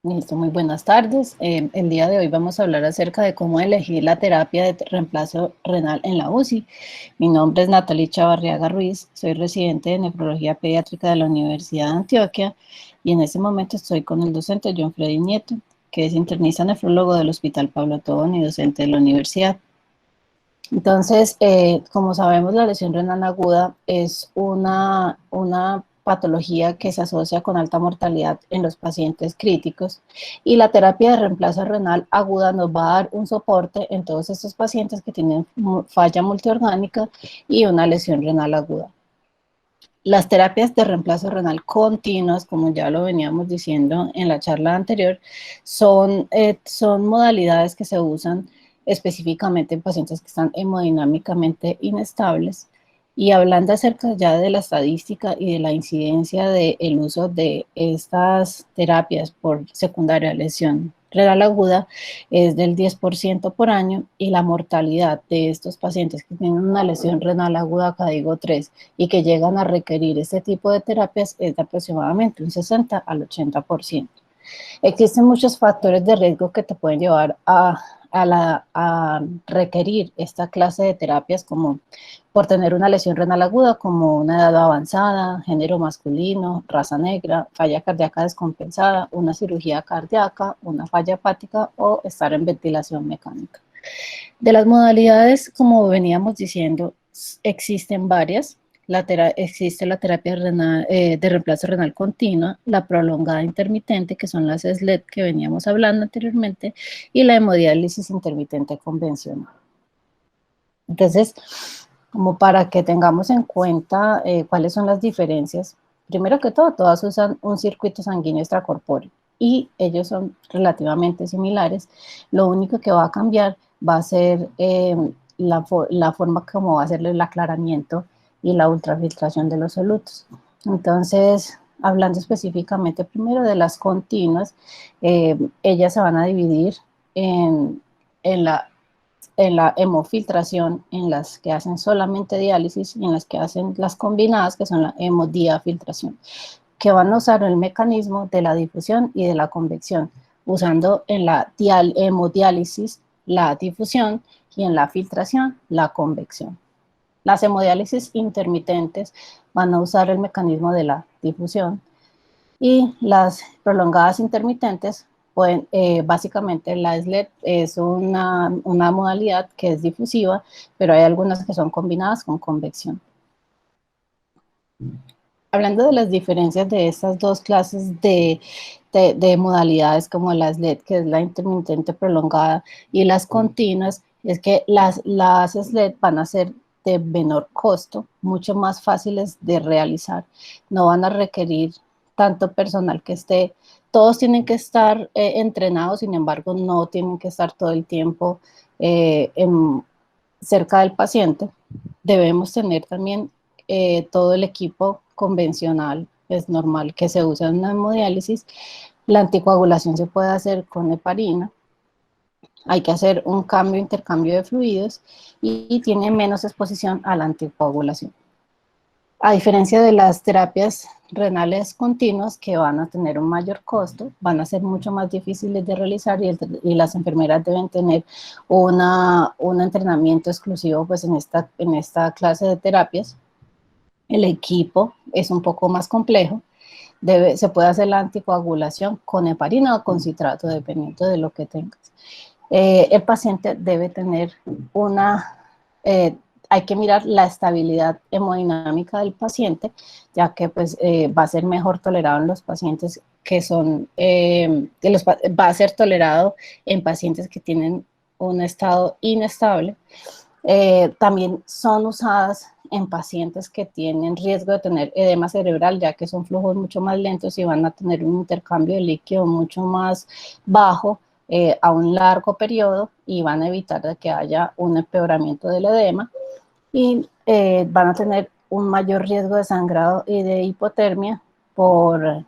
Listo, muy buenas tardes. El día de hoy vamos a hablar acerca de cómo elegir la terapia de reemplazo renal en la UCI. Mi nombre es Natalie Chavarriaga Ruiz, soy residente de nefrología pediátrica de la Universidad de Antioquia y en este momento estoy con el docente John Freddy Nieto, que es internista nefrólogo del Hospital Pablo Tobón y docente de la universidad. Entonces, como sabemos, la lesión renal aguda es una patología que se asocia con alta mortalidad en los pacientes críticos y la terapia de reemplazo renal aguda nos va a dar un soporte en todos estos pacientes que tienen falla multiorgánica y una lesión renal aguda. Las terapias de reemplazo renal continuas, como ya lo veníamos diciendo en la charla anterior, son modalidades que se usan específicamente en pacientes que están hemodinámicamente inestables. Y hablando acerca ya de la estadística y de la incidencia del uso de estas terapias por secundaria lesión renal aguda, es del 10% por año y la mortalidad de estos pacientes que tienen una lesión renal aguda, CADIGO 3, y que llegan a requerir este tipo de terapias es de aproximadamente un 60 al 80%. Existen muchos factores de riesgo que te pueden llevar a requerir esta clase de terapias, como por tener una lesión renal aguda, como una edad avanzada, género masculino, raza negra, falla cardíaca descompensada, una cirugía cardíaca, una falla hepática o estar en ventilación mecánica. De las modalidades, como veníamos diciendo, existen varias. Existe la terapia renal, de reemplazo renal continua, la prolongada intermitente, que son las SLED que veníamos hablando anteriormente, y la hemodiálisis intermitente convencional. Entonces, como para que tengamos en cuenta cuáles son las diferencias, primero que todo, todas usan un circuito sanguíneo extracorpóreo y ellos son relativamente similares. Lo único que va a cambiar va a ser la forma como va a ser el aclaramiento y la ultrafiltración de los solutos. Entonces, hablando específicamente primero de las continuas, ellas se van a dividir en, en la hemofiltración, en las que hacen solamente diálisis y en las que hacen las combinadas, que son la hemodiafiltración, que van a usar el mecanismo de la difusión y de la convección, usando en la hemodiálisis la difusión y en la filtración la convección. Las hemodiálisis intermitentes van a usar el mecanismo de la difusión y las prolongadas intermitentes pueden, básicamente la SLED es una modalidad que es difusiva, pero hay algunas que son combinadas con convección. Hablando de las diferencias de estas dos clases de modalidades como la SLED, que es la intermitente prolongada, y las continuas, es que las SLED van a ser de menor costo, mucho más fáciles de realizar, no van a requerir tanto personal que esté, todos tienen que estar entrenados, sin embargo no tienen que estar todo el tiempo cerca del paciente. Debemos tener también todo el equipo convencional, es normal que se usa en una hemodiálisis. La anticoagulación se puede hacer con heparina. Hay que hacer un intercambio de fluidos y tiene menos exposición a la anticoagulación. A diferencia de las terapias renales continuas que van a tener un mayor costo, van a ser mucho más difíciles de realizar y las enfermeras deben tener un entrenamiento exclusivo pues, en esta clase de terapias. El equipo es un poco más complejo. Se puede hacer la anticoagulación con heparina o con citrato, dependiendo de lo que tengas. El paciente debe tener hay que mirar la estabilidad hemodinámica del paciente, ya que pues, va a ser mejor tolerado en los pacientes que son, va a ser tolerado en pacientes que tienen un estado inestable. También son usadas en pacientes que tienen riesgo de tener edema cerebral, ya que son flujos mucho más lentos y van a tener un intercambio de líquido mucho más bajo a un largo periodo y van a evitar de que haya un empeoramiento del edema y van a tener un mayor riesgo de sangrado y de hipotermia por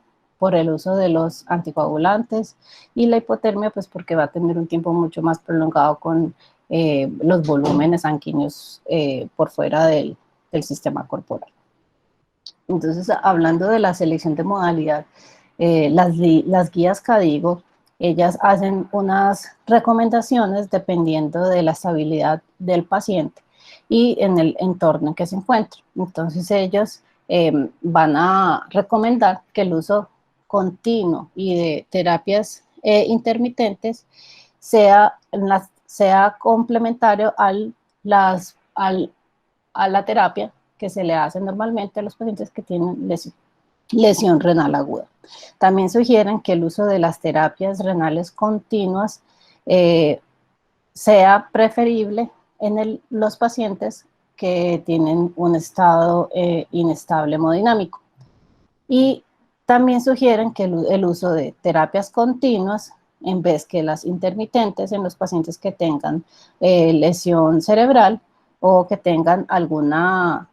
el uso de los anticoagulantes y la hipotermia pues porque va a tener un tiempo mucho más prolongado con los volúmenes sanguíneos por fuera del sistema corporal. Entonces, hablando de la selección de modalidad, las guías CADIGO, ellas hacen unas recomendaciones dependiendo de la estabilidad del paciente y en el entorno en que se encuentra. Entonces ellos van a recomendar que el uso continuo y de terapias intermitentes sea complementario a la terapia que se le hace normalmente a los pacientes que tienen lesión renal aguda. También sugieren que el uso de las terapias renales continuas sea preferible en los pacientes que tienen un estado inestable hemodinámico. Y también sugieren que el uso de terapias continuas en vez que las intermitentes en los pacientes que tengan lesión cerebral o que tengan alguna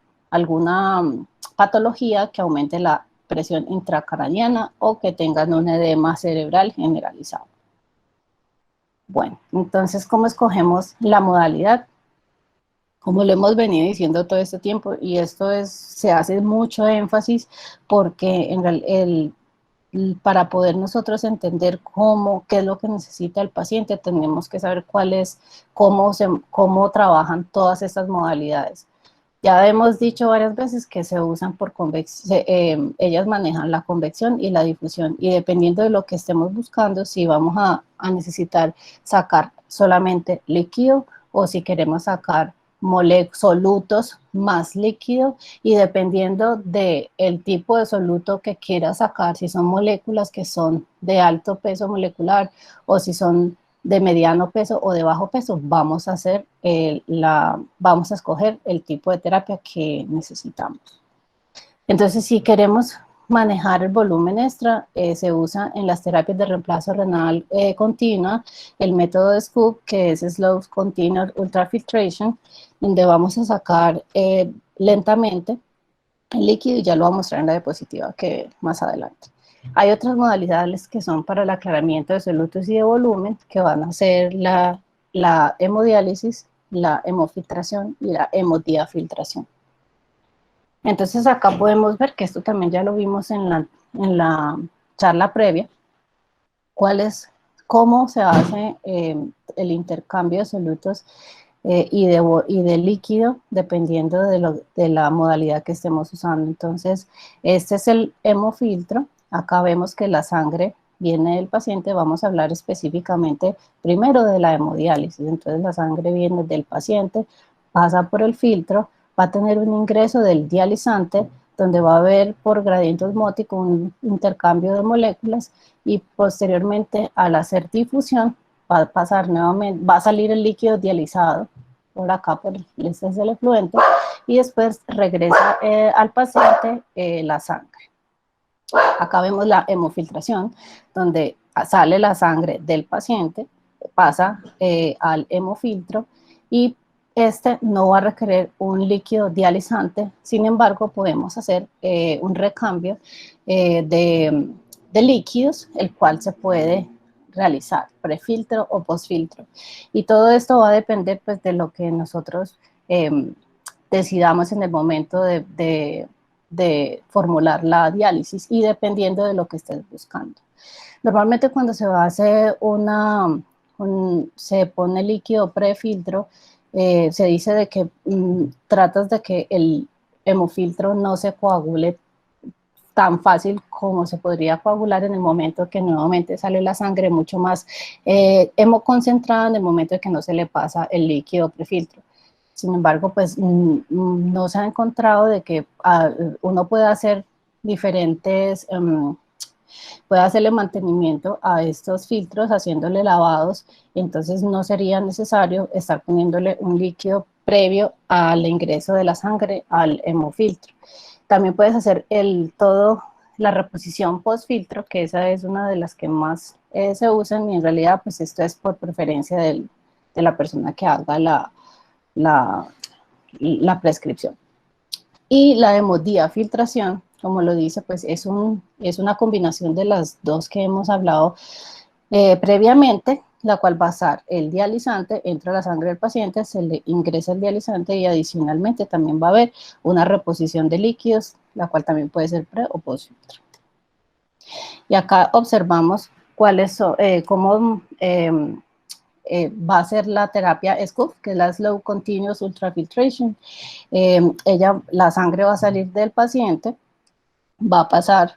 patología que aumente la presión intracraniana o que tengan un edema cerebral generalizado. Bueno, entonces, ¿cómo escogemos la modalidad? Como lo hemos venido diciendo todo este tiempo, y esto se hace mucho énfasis porque para poder nosotros entender qué es lo que necesita el paciente, tenemos que saber cómo trabajan todas estas modalidades. Ya hemos dicho varias veces que se usan por convección, ellas manejan la convección y la difusión, y dependiendo de lo que estemos buscando, si vamos a necesitar sacar solamente líquido o si queremos sacar solutos más líquido, y dependiendo del tipo de soluto que quiera sacar, si son moléculas que son de alto peso molecular o si son de mediano peso o de bajo peso, vamos a escoger el tipo de terapia que necesitamos. Entonces, si queremos manejar el volumen extra, se usa en las terapias de reemplazo renal continua el método de Scoop, que es Slow Continuous Ultrafiltration, donde vamos a sacar lentamente el líquido, y ya lo voy a mostrar en la diapositiva que más adelante. Hay otras modalidades que son para el aclaramiento de solutos y de volumen, que van a ser la hemodiálisis, la hemofiltración y la hemodiafiltración. Entonces acá podemos ver que esto también ya lo vimos en la charla previa, cómo se hace el intercambio de solutos y de líquido dependiendo de la modalidad que estemos usando. Entonces, este es el hemofiltro. Acá vemos que la sangre viene del paciente. Vamos a hablar específicamente primero de la hemodiálisis. Entonces, la sangre viene del paciente, pasa por el filtro, va a tener un ingreso del dializante, donde va a haber por gradiente osmótico un intercambio de moléculas, y posteriormente, al hacer difusión, va a pasar nuevamente, va a salir el líquido dializado por acá, este es el efluente, y después regresa al paciente la sangre. Acá vemos la hemofiltración, donde sale la sangre del paciente, pasa al hemofiltro, y este no va a requerir un líquido dializante. Sin embargo, podemos hacer un recambio de líquidos, el cual se puede realizar prefiltro o postfiltro. Y todo esto va a depender pues, de lo que nosotros decidamos en el momento de formular la diálisis, y dependiendo de lo que estés buscando. Normalmente cuando se va a hacer se pone líquido prefiltro, se dice de que tratas de que el hemofiltro no se coagule tan fácil como se podría coagular en el momento que nuevamente sale la sangre mucho más hemoconcentrada, en el momento de que no se le pasa el líquido prefiltro. Sin embargo, pues no se ha encontrado de que uno puede hacer puede hacerle mantenimiento a estos filtros haciéndole lavados, entonces no sería necesario estar poniéndole un líquido previo al ingreso de la sangre al hemofiltro. También puedes hacer la reposición post-filtro, que esa es una de las que más se usan, y en realidad pues esto es por preferencia de la persona que haga la prescripción. Y la hemodiafiltración, como lo dice, pues es una combinación de las dos que hemos hablado previamente, la cual va a ser el dializante, entra la sangre del paciente, se le ingresa el dializante, y adicionalmente también va a haber una reposición de líquidos, la cual también puede ser pre o post filtro. Y acá observamos cuáles son, cómo va a ser la terapia SCUF, que es la Slow Continuous Ultrafiltration. La sangre va a salir del paciente, va a pasar,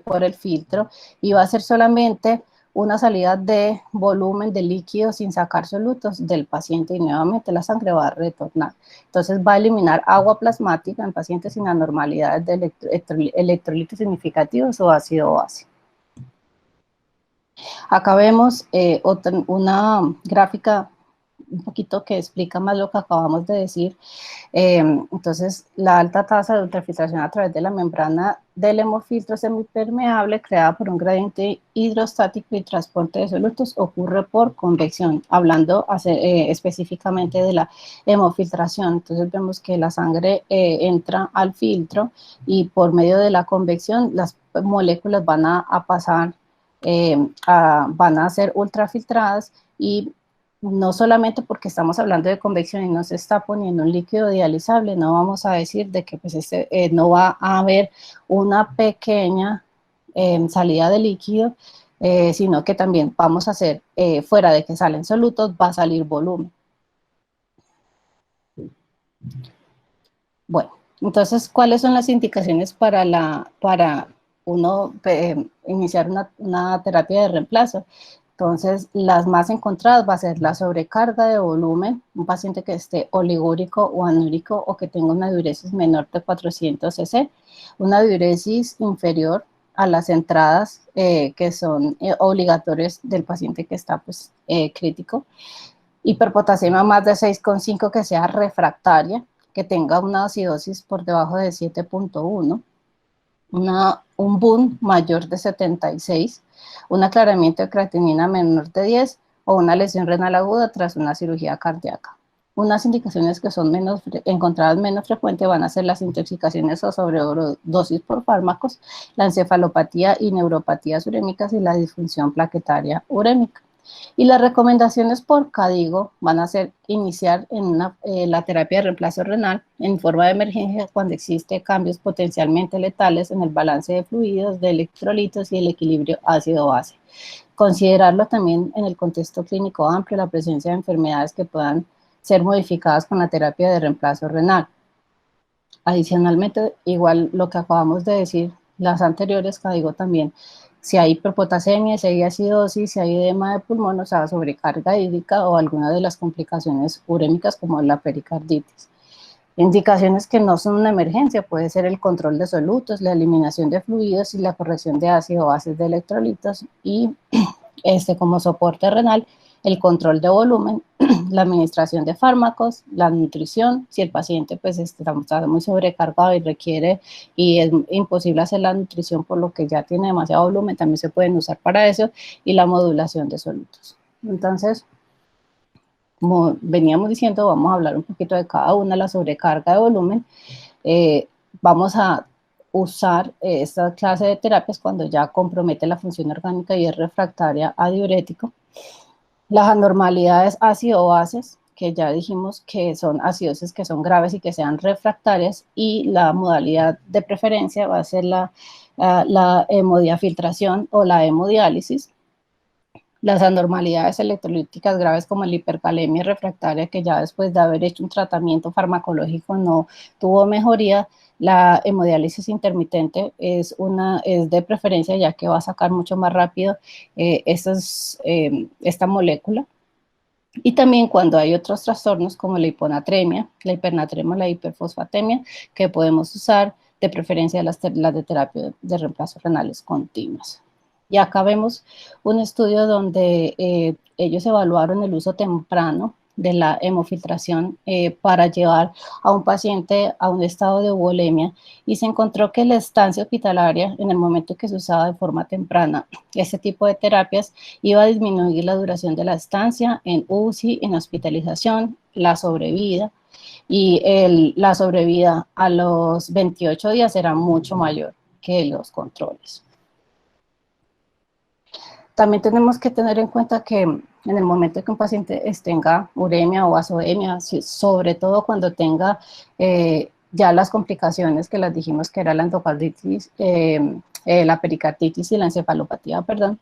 por el filtro y va a ser solamente una salida de volumen de líquido sin sacar solutos del paciente y nuevamente la sangre va a retornar. Entonces va a eliminar agua plasmática en pacientes sin anormalidades de electrolitos significativos o ácido base. Acá vemos una gráfica un poquito que explica más lo que acabamos de decir. Entonces, la alta tasa de ultrafiltración a través de la membrana del hemofiltro semipermeable creada por un gradiente hidrostático y transporte de solutos ocurre por convección, hablando específicamente de la hemofiltración. Entonces, vemos que la sangre entra al filtro y por medio de la convección las moléculas van a pasar, van a ser ultrafiltradas y no solamente porque estamos hablando de convección y no se está poniendo un líquido dializable, no vamos a decir de que pues no va a haber una pequeña salida de líquido, sino que también vamos a hacer, fuera de que salen solutos, va a salir volumen. Bueno, entonces, ¿cuáles son las indicaciones para uno iniciar una terapia de reemplazo? Entonces, las más encontradas va a ser la sobrecarga de volumen, un paciente que esté oligúrico o anúrico o que tenga una diuresis menor de 400 cc, una diuresis inferior a las entradas que son obligatorias del paciente que está pues, crítico, hiperpotasemia más de 6,5 que sea refractaria, que tenga una acidosis por debajo de 7,1, un BUN mayor de 76, un aclaramiento de creatinina menor de 10 o una lesión renal aguda tras una cirugía cardíaca. Unas indicaciones que son encontradas menos frecuentes van a ser las intoxicaciones o sobredosis por fármacos, la encefalopatía y neuropatías urémicas y la disfunción plaquetaria urémica. Y las recomendaciones por CADIGO van a ser iniciar la terapia de reemplazo renal en forma de emergencia cuando existe cambios potencialmente letales en el balance de fluidos, de electrolitos y el equilibrio ácido-base. Considerarlo también en el contexto clínico amplio, la presencia de enfermedades que puedan ser modificadas con la terapia de reemplazo renal. Adicionalmente, igual lo que acabamos de decir, las anteriores, CADIGO también, si hay hiperpotasemia, si hay acidosis, si hay edema de pulmón, o sea, sobrecarga hídrica o alguna de las complicaciones urémicas como la pericarditis. Indicaciones que no son una emergencia, puede ser el control de solutos, la eliminación de fluidos y la corrección de ácido bases de electrolitos y como soporte renal, el control de volumen, la administración de fármacos, la nutrición, si el paciente pues está muy sobrecargado y requiere y es imposible hacer la nutrición por lo que ya tiene demasiado volumen, también se pueden usar para eso, y la modulación de solutos. Entonces, como veníamos diciendo, vamos a hablar un poquito de cada una, la sobrecarga de volumen. Vamos a usar esta clase de terapias cuando ya compromete la función orgánica y es refractaria a diurético. Las anormalidades ácido-bases, que ya dijimos que son acidosis que son graves y que sean refractarias, y la modalidad de preferencia va a ser la hemodiafiltración o la hemodiálisis. Las anormalidades electrolíticas graves como la hipercalemia refractaria, que ya después de haber hecho un tratamiento farmacológico no tuvo mejoría, la hemodiálisis intermitente es de preferencia ya que va a sacar mucho más rápido esta molécula. Y también cuando hay otros trastornos como la hiponatremia, la hipernatremia, la hiperfosfatemia, que podemos usar de preferencia las de terapia de reemplazo renales continuas. Y acá vemos un estudio donde ellos evaluaron el uso temprano de la hemofiltración para llevar a un paciente a un estado de euvolemia, y se encontró que la estancia hospitalaria, en el momento que se usaba de forma temprana este tipo de terapias, iba a disminuir la duración de la estancia en UCI, en hospitalización, la sobrevida, y la sobrevida a los 28 días era mucho mayor que los controles. También tenemos que tener en cuenta que en el momento que un paciente tenga uremia o vasodemia, sobre todo cuando tenga ya las complicaciones que las dijimos que era la endocarditis, la pericarditis y la encefalopatía, perdón,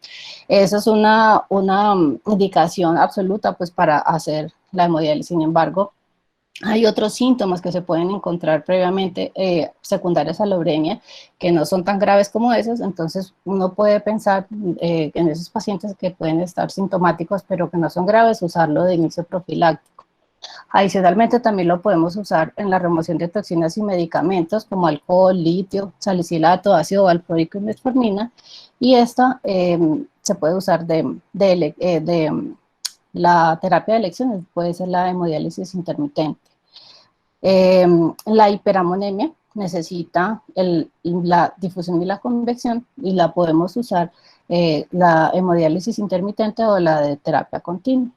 eso es una indicación absoluta pues para hacer la hemodiálisis. Sin embargo, hay otros síntomas que se pueden encontrar previamente secundarios a la uremia que no son tan graves como esos, entonces uno puede pensar en esos pacientes que pueden estar sintomáticos pero que no son graves, usarlo de inicio profiláctico. Adicionalmente también lo podemos usar en la remoción de toxinas y medicamentos como alcohol, litio, salicilato, ácido valproico y metformina, y esta se puede usar la terapia de elección, puede ser la hemodiálisis intermitente. La hiperamonemia necesita la difusión y la convección y la podemos usar la hemodiálisis intermitente o la de terapia continua.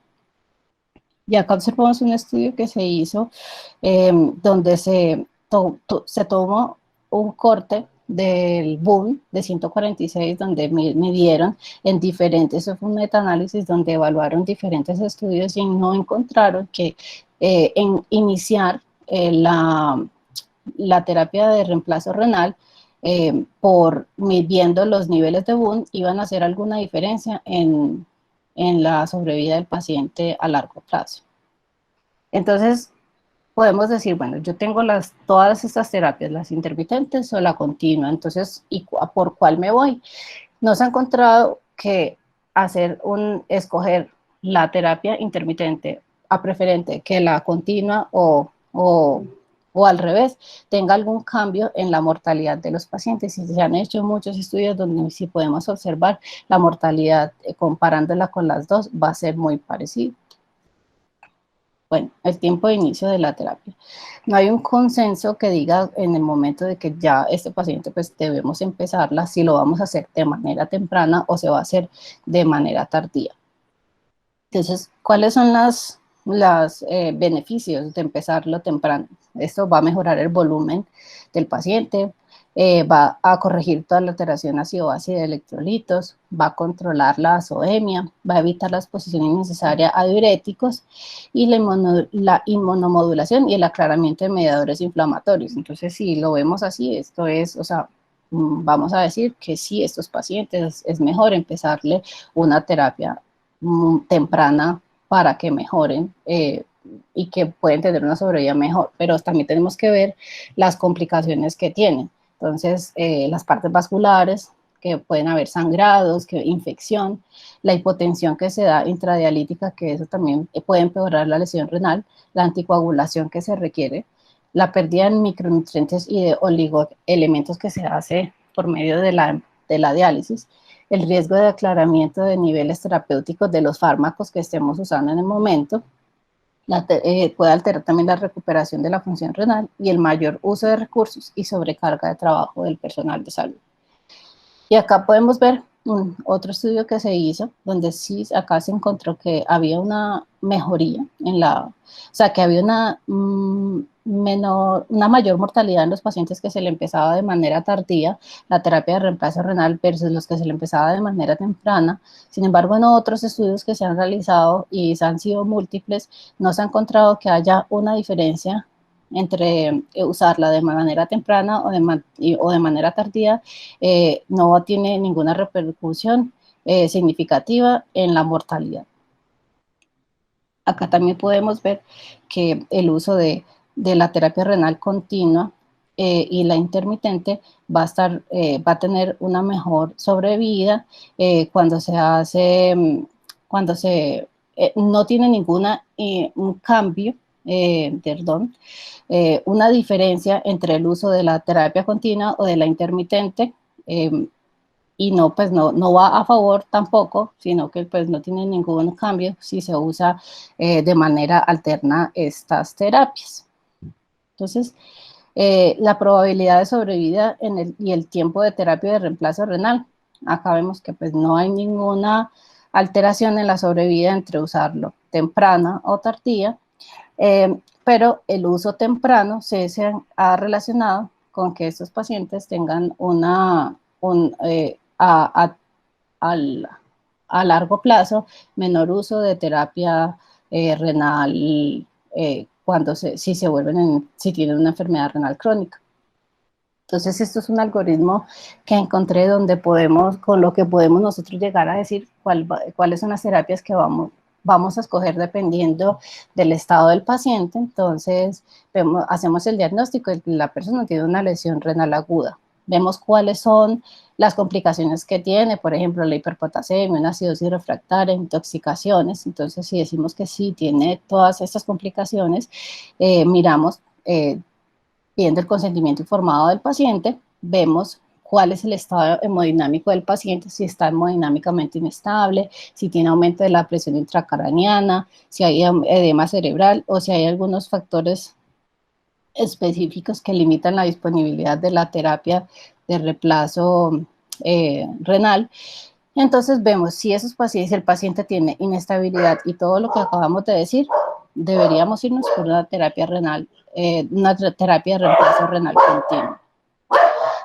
Y acá observamos un estudio que se hizo donde se tomó un corte del boom de 146 donde midieron en diferentes, eso fue un metaanálisis donde evaluaron diferentes estudios y no encontraron que en iniciar la terapia de reemplazo renal por midiendo los niveles de boom iban a hacer alguna diferencia en la sobrevida del paciente a largo plazo. Entonces, podemos decir, bueno, yo tengo todas estas terapias, las intermitentes o la continua, entonces, ¿y por cuál me voy? Nos ha encontrado que escoger la terapia intermitente a preferente que la continua o al revés, tenga algún cambio en la mortalidad de los pacientes. Y se han hecho muchos estudios donde sí podemos observar la mortalidad, comparándola con las dos, va a ser muy parecido. Bueno, el tiempo de inicio de la terapia. No hay un consenso que diga en el momento de que ya este paciente pues debemos empezarla, si lo vamos a hacer de manera temprana o se va a hacer de manera tardía. Entonces, ¿cuáles son los beneficios de empezarlo temprano? Esto va a mejorar el volumen del paciente, va a corregir toda la alteración ácido-base de electrolitos, va a controlar la azoemia, va a evitar la exposición innecesaria a diuréticos y la inmunomodulación y el aclaramiento de mediadores inflamatorios. Entonces, si lo vemos así, esto es, o sea, vamos a decir que sí, estos pacientes es mejor empezarle una terapia temprana para que mejoren y que pueden tener una sobrevida mejor, pero también tenemos que ver las complicaciones que tienen. Entonces, las partes vasculares, que pueden haber sangrados, infección, la hipotensión que se da intradialítica, que eso también puede empeorar la lesión renal, la anticoagulación que se requiere, la pérdida de micronutrientes y de oligoelementos que se hace por medio de la diálisis, el riesgo de aclaramiento de niveles terapéuticos de los fármacos que estemos usando en el momento, puede alterar también la recuperación de la función renal y el mayor uso de recursos y sobrecarga de trabajo del personal de salud. Y acá podemos ver otro estudio que se hizo, donde sí acá se encontró que había una mejoría o sea, que había una mayor mortalidad en los pacientes que se le empezaba de manera tardía la terapia de reemplazo renal versus los que se le empezaba de manera temprana. Sin embargo, en otros estudios que se han realizado y han sido múltiples, no se ha encontrado que haya una diferencia entre usarla de manera temprana o de manera tardía, no tiene ninguna repercusión significativa en la mortalidad. Acá también podemos ver que el uso de la terapia renal continua y la intermitente va a tener una mejor sobrevida cuando no tiene un cambio, una diferencia entre el uso de la terapia continua o de la intermitente, y pues no va a favor tampoco, sino que pues no tiene ningún cambio si se usa de manera alterna estas terapias. Entonces, la probabilidad de sobrevida y el tiempo de terapia de reemplazo renal, acá vemos que pues no hay ninguna alteración en la sobrevida entre usarlo temprana o tardía, pero el uso temprano se ha relacionado con que estos pacientes tengan a largo plazo menor uso de terapia renal si se vuelven, si tienen una enfermedad renal crónica. Entonces, esto es un algoritmo que encontré donde podemos, con lo que podemos nosotros llegar a decir cuáles son las terapias que vamos a escoger dependiendo del estado del paciente. Entonces, hacemos el diagnóstico de que la persona tiene una lesión renal aguda. Vemos cuáles son las complicaciones que tiene, por ejemplo, la hiperpotasemia, una acidosis refractaria, intoxicaciones. Entonces, si decimos que sí tiene todas estas complicaciones, miramos viendo el consentimiento informado del paciente, vemos cuál es el estado hemodinámico del paciente, si está hemodinámicamente inestable, si tiene aumento de la presión intracraniana, si hay edema cerebral o si hay algunos factores específicos que limitan la disponibilidad de la terapia de reemplazo renal. Entonces vemos si esos pacientes, si el paciente tiene inestabilidad y todo lo que acabamos de decir, deberíamos irnos por una terapia renal, una terapia de reemplazo renal continuo.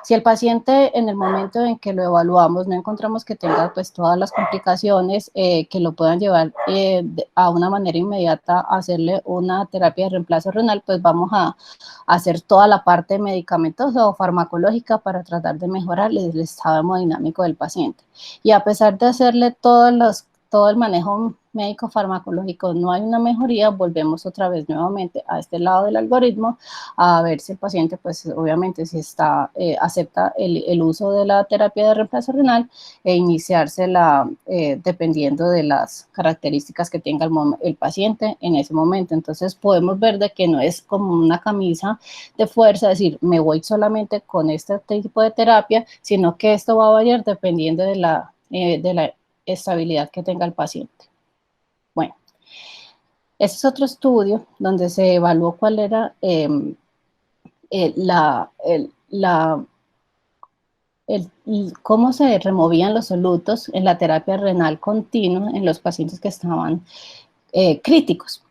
Si el paciente en el momento en que lo evaluamos no encontramos que tenga pues todas las complicaciones que lo puedan llevar a una manera inmediata a hacerle una terapia de reemplazo renal, pues vamos a hacer toda la parte medicamentosa o farmacológica para tratar de mejorar el estado hemodinámico del paciente. Y a pesar de hacerle todo el manejo médico farmacológico no hay una mejoría, volvemos otra vez nuevamente a este lado del algoritmo a ver si el paciente, pues obviamente si acepta el uso de la terapia de reemplazo renal e iniciársela dependiendo de las características que tenga el paciente en ese momento. Entonces podemos ver de que no es como una camisa de fuerza, es decir, me voy solamente con este tipo de terapia, sino que esto va a variar dependiendo de la estabilidad que tenga el paciente. Bueno, ese es otro estudio donde se evaluó cuál era cómo se removían los solutos en la terapia renal continua en los pacientes que estaban críticos.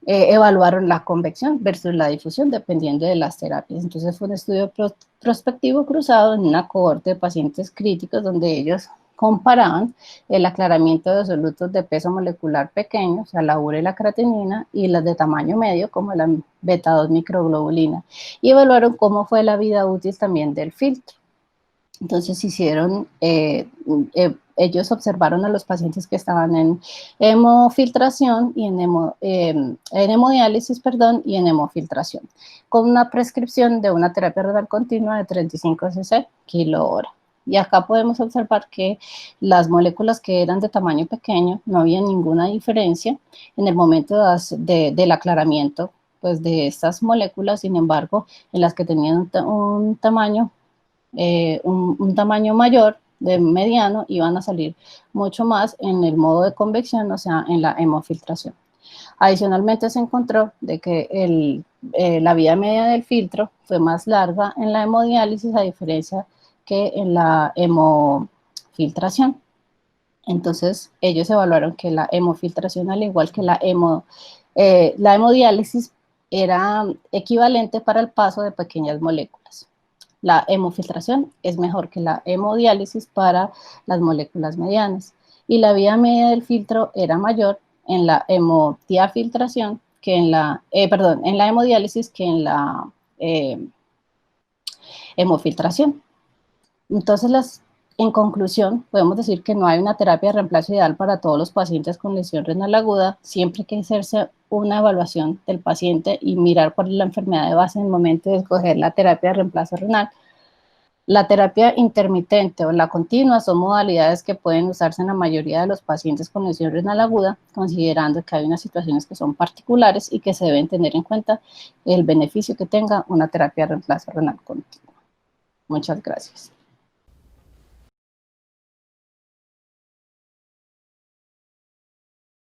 Evaluaron la convección versus la difusión dependiendo de las terapias. Entonces fue un estudio prospectivo cruzado en una cohorte de pacientes críticos donde ellos comparaban el aclaramiento de solutos de peso molecular pequeño, o sea, la urea y la creatinina, y las de tamaño medio, como la beta-2 microglobulina, y evaluaron cómo fue la vida útil también del filtro. Entonces ellos observaron a los pacientes que estaban en hemofiltración y en hemodiálisis, perdón, y en hemofiltración, con una prescripción de una terapia renal continua de 35 cc kilo hora. Y acá podemos observar que las moléculas que eran de tamaño pequeño no había ninguna diferencia en el momento del aclaramiento pues, de estas moléculas. Sin embargo, en las que tenían un tamaño mayor, de mediano, iban a salir mucho más en el modo de convección, o sea, en la hemofiltración. Adicionalmente se encontró de que la vida media del filtro fue más larga en la hemodiálisis a diferencia que en la hemofiltración. Entonces ellos evaluaron que la hemofiltración, al igual que la hemodiálisis, era equivalente para el paso de pequeñas moléculas. La hemofiltración es mejor que la hemodiálisis para las moléculas medianas y la vida media del filtro era mayor en la hemodiafiltración que en la hemodiálisis que en la hemofiltración. Entonces, en conclusión, podemos decir que no hay una terapia de reemplazo ideal para todos los pacientes con lesión renal aguda, siempre hay que hacerse una evaluación del paciente y mirar cuál es la enfermedad de base en el momento de escoger la terapia de reemplazo renal. La terapia intermitente o la continua son modalidades que pueden usarse en la mayoría de los pacientes con lesión renal aguda, considerando que hay unas situaciones que son particulares y que se deben tener en cuenta el beneficio que tenga una terapia de reemplazo renal continua. Muchas gracias.